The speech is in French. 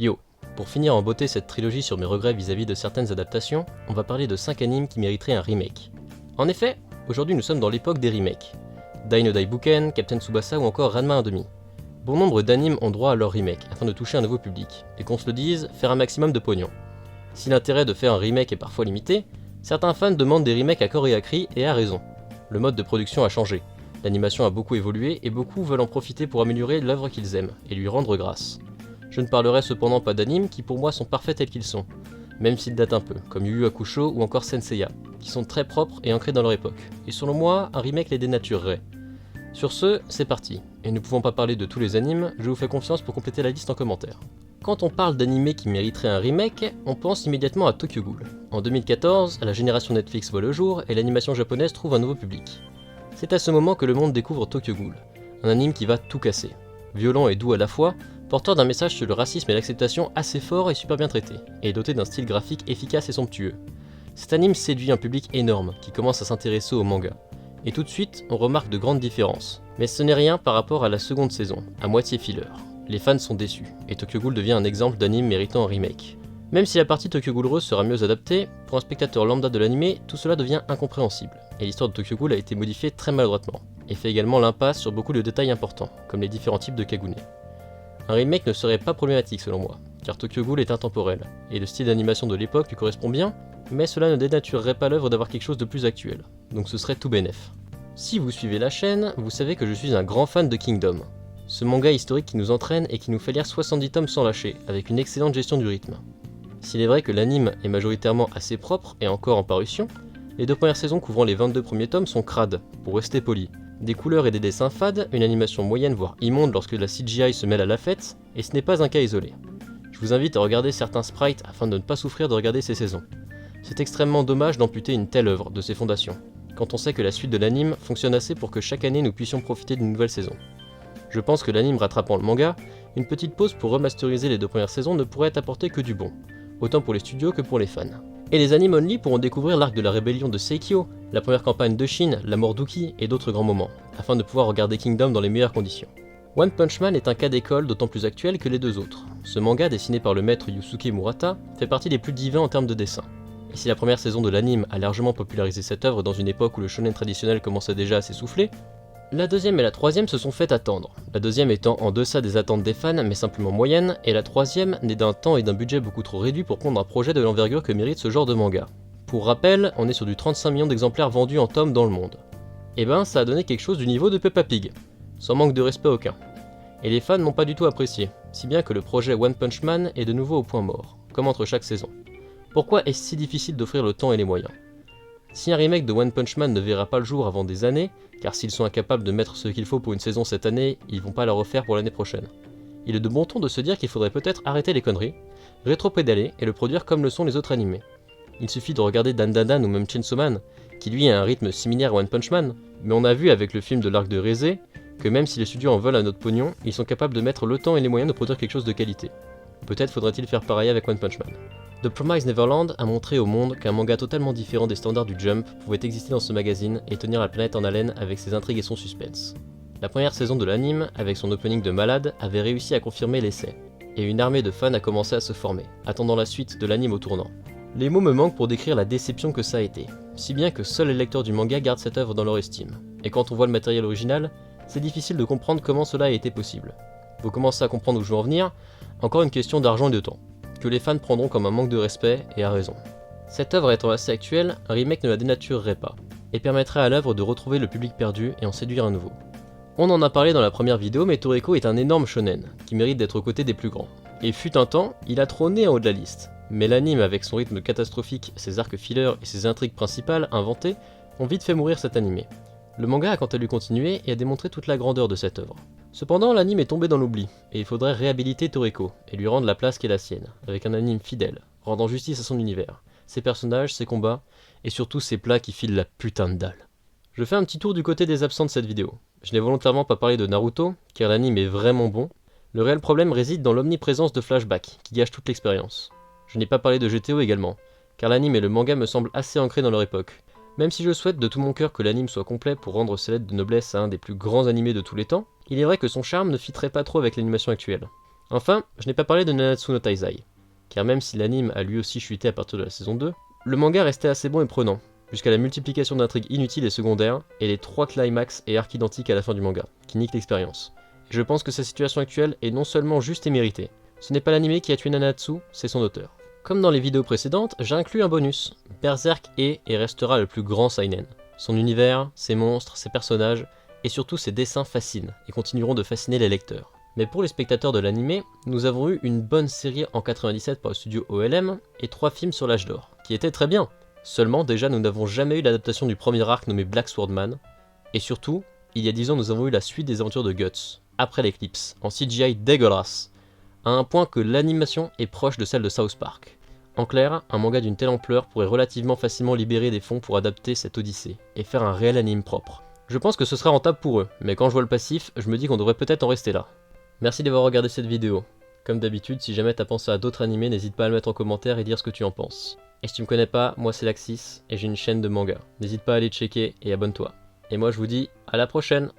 Yo, pour finir en beauté cette trilogie sur mes regrets vis-à-vis de certaines adaptations, on va parler de 5 animes qui mériteraient un remake. En effet, aujourd'hui nous sommes dans l'époque des remakes. Dai no Daibuken, Captain Tsubasa ou encore Ranma 1/2. Bon nombre d'animes ont droit à leur remake afin de toucher un nouveau public, et qu'on se le dise, faire un maximum de pognon. Si l'intérêt de faire un remake est parfois limité, certains fans demandent des remakes à corps et à cri, et à raison. Le mode de production a changé, l'animation a beaucoup évolué et beaucoup veulent en profiter pour améliorer l'œuvre qu'ils aiment et lui rendre grâce. Je ne parlerai cependant pas d'animes qui pour moi sont parfaits tels qu'ils sont, même s'ils datent un peu, comme Yu Yu Hakusho ou encore Senseiya, qui sont très propres et ancrés dans leur époque, et selon moi, un remake les dénaturerait. Sur ce, c'est parti, et ne pouvant pas parler de tous les animes, je vous fais confiance pour compléter la liste en commentaire. Quand on parle d'animés qui mériteraient un remake, on pense immédiatement à Tokyo Ghoul. En 2014, la génération Netflix voit le jour et l'animation japonaise trouve un nouveau public. C'est à ce moment que le monde découvre Tokyo Ghoul, un anime qui va tout casser. Violent et doux à la fois, porteur d'un message sur le racisme et l'acceptation assez fort et super bien traité, et doté d'un style graphique efficace et somptueux. Cet anime séduit un public énorme qui commence à s'intéresser au manga. Et tout de suite, on remarque de grandes différences. Mais ce n'est rien par rapport à la seconde saison, à moitié filler. Les fans sont déçus, et Tokyo Ghoul devient un exemple d'anime méritant un remake. Même si la partie Tokyo Ghoul Rose sera mieux adaptée, pour un spectateur lambda de l'anime, tout cela devient incompréhensible, et l'histoire de Tokyo Ghoul a été modifiée très maladroitement, et fait également l'impasse sur beaucoup de détails importants, comme les différents types de Kagune. Un remake ne serait pas problématique selon moi, car Tokyo Ghoul est intemporel, et le style d'animation de l'époque lui correspond bien, mais cela ne dénaturerait pas l'œuvre d'avoir quelque chose de plus actuel, donc ce serait tout bénef. Si vous suivez la chaîne, vous savez que je suis un grand fan de Kingdom, ce manga historique qui nous entraîne et qui nous fait lire 70 tomes sans lâcher, avec une excellente gestion du rythme. S'il est vrai que l'anime est majoritairement assez propre et encore en parution, les 2 premières saisons couvrant les 22 premiers tomes sont crades, pour rester poli. Des couleurs et des dessins fades, une animation moyenne voire immonde lorsque la CGI se mêle à la fête, et ce n'est pas un cas isolé. Je vous invite à regarder certains sprites afin de ne pas souffrir de regarder ces saisons. C'est extrêmement dommage d'amputer une telle œuvre de ses fondations, quand on sait que la suite de l'anime fonctionne assez pour que chaque année nous puissions profiter d'une nouvelle saison. Je pense que l'anime rattrapant le manga, une petite pause pour remasteriser les 2 premières saisons ne pourrait apporter que du bon, autant pour les studios que pour les fans. Et les anime only pourront découvrir l'arc de la rébellion de Seikyo, la première campagne de Shin, la mort d'Uki et d'autres grands moments, afin de pouvoir regarder Kingdom dans les meilleures conditions. One Punch Man est un cas d'école d'autant plus actuel que les 2 autres. Ce manga, dessiné par le maître Yusuke Murata, fait partie des plus divins en termes de dessin. Et si la première saison de l'anime a largement popularisé cette œuvre dans une époque où le shonen traditionnel commençait déjà à s'essouffler, la deuxième et la troisième se sont fait attendre, la deuxième étant en deçà des attentes des fans mais simplement moyenne, et la troisième née d'un temps et d'un budget beaucoup trop réduit pour prendre un projet de l'envergure que mérite ce genre de manga. Pour rappel, on est sur du 35 millions d'exemplaires vendus en tomes dans le monde. Et ben ça a donné quelque chose du niveau de Peppa Pig, sans manque de respect aucun. Et les fans n'ont pas du tout apprécié, si bien que le projet One Punch Man est de nouveau au point mort, comme entre chaque saison. Pourquoi est-ce si difficile d'offrir le temps et les moyens? Si un remake de One Punch Man ne verra pas le jour avant des années, car s'ils sont incapables de mettre ce qu'il faut pour une saison cette année, ils vont pas la refaire pour l'année prochaine. Il est de bon ton de se dire qu'il faudrait peut-être arrêter les conneries, rétro-pédaler et le produire comme le sont les autres animés. Il suffit de regarder Dan Dan Dan ou même Chainsaw Man, qui lui a un rythme similaire à One Punch Man, mais on a vu avec le film de l'arc de Reze, que même si les studios en veulent à notre pognon, ils sont capables de mettre le temps et les moyens de produire quelque chose de qualité. Peut-être faudrait-il faire pareil avec One Punch Man. The Promised Neverland a montré au monde qu'un manga totalement différent des standards du Jump pouvait exister dans ce magazine et tenir la planète en haleine avec ses intrigues et son suspense. La première saison de l'anime, avec son opening de malade, avait réussi à confirmer l'essai, et une armée de fans a commencé à se former, attendant la suite de l'anime au tournant. Les mots me manquent pour décrire la déception que ça a été, si bien que seuls les lecteurs du manga gardent cette œuvre dans leur estime, et quand on voit le matériel original, c'est difficile de comprendre comment cela a été possible. Vous commencez à comprendre où je veux en venir, encore une question d'argent et de temps, que les fans prendront comme un manque de respect, et à raison. Cette œuvre étant assez actuelle, un remake ne la dénaturerait pas, et permettrait à l'œuvre de retrouver le public perdu et en séduire un nouveau. On en a parlé dans la première vidéo, mais Toriko est un énorme shonen, qui mérite d'être aux côtés des plus grands. Et fut un temps, il a trôné en haut de la liste, mais l'anime avec son rythme catastrophique, ses arcs fillers et ses intrigues principales inventées, ont vite fait mourir cet animé. Le manga a quant à lui continué et a démontré toute la grandeur de cette œuvre. Cependant, l'anime est tombé dans l'oubli, et il faudrait réhabiliter Toriko, et lui rendre la place qui est la sienne, avec un anime fidèle, rendant justice à son univers, ses personnages, ses combats, et surtout ses plats qui filent la putain de dalle. Je fais un petit tour du côté des absents de cette vidéo. Je n'ai volontairement pas parlé de Naruto, car l'anime est vraiment bon. Le réel problème réside dans l'omniprésence de flashbacks, qui gâche toute l'expérience. Je n'ai pas parlé de GTO également, car l'anime et le manga me semblent assez ancrés dans leur époque. Même si je souhaite de tout mon cœur que l'anime soit complet pour rendre ses lettres de noblesse à un des plus grands animés de tous les temps, il est vrai que son charme ne fitterait pas trop avec l'animation actuelle. Enfin, je n'ai pas parlé de Nanatsu no Taizai, car même si l'anime a lui aussi chuté à partir de la saison 2, le manga restait assez bon et prenant, jusqu'à la multiplication d'intrigues inutiles et secondaires, et les 3 climax et arcs identiques à la fin du manga, qui niquent l'expérience. Et je pense que sa situation actuelle est non seulement juste et méritée. Ce n'est pas l'anime qui a tué Nanatsu, c'est son auteur. Comme dans les vidéos précédentes, j'ai inclus un bonus. Berserk est et restera le plus grand seinen. Son univers, ses monstres, ses personnages, et surtout ses dessins fascinent, et continueront de fasciner les lecteurs. Mais pour les spectateurs de l'anime, nous avons eu une bonne série en 97 par le studio OLM, et 3 films sur l'âge d'or, qui étaient très bien. Seulement, déjà, nous n'avons jamais eu l'adaptation du premier arc nommé Black Swordman, et surtout, il y a 10 ans, nous avons eu la suite des aventures de Guts, après l'éclipse, en CGI dégueulasse, à un point que l'animation est proche de celle de South Park. En clair, un manga d'une telle ampleur pourrait relativement facilement libérer des fonds pour adapter cette odyssée, et faire un réel anime propre. Je pense que ce sera rentable pour eux, mais quand je vois le passif, je me dis qu'on devrait peut-être en rester là. Merci d'avoir regardé cette vidéo. Comme d'habitude, si jamais t'as pensé à d'autres animés, n'hésite pas à le mettre en commentaire et dire ce que tu en penses. Et si tu me connais pas, moi c'est Laxis, et j'ai une chaîne de manga. N'hésite pas à aller checker et abonne-toi. Et moi je vous dis à la prochaine!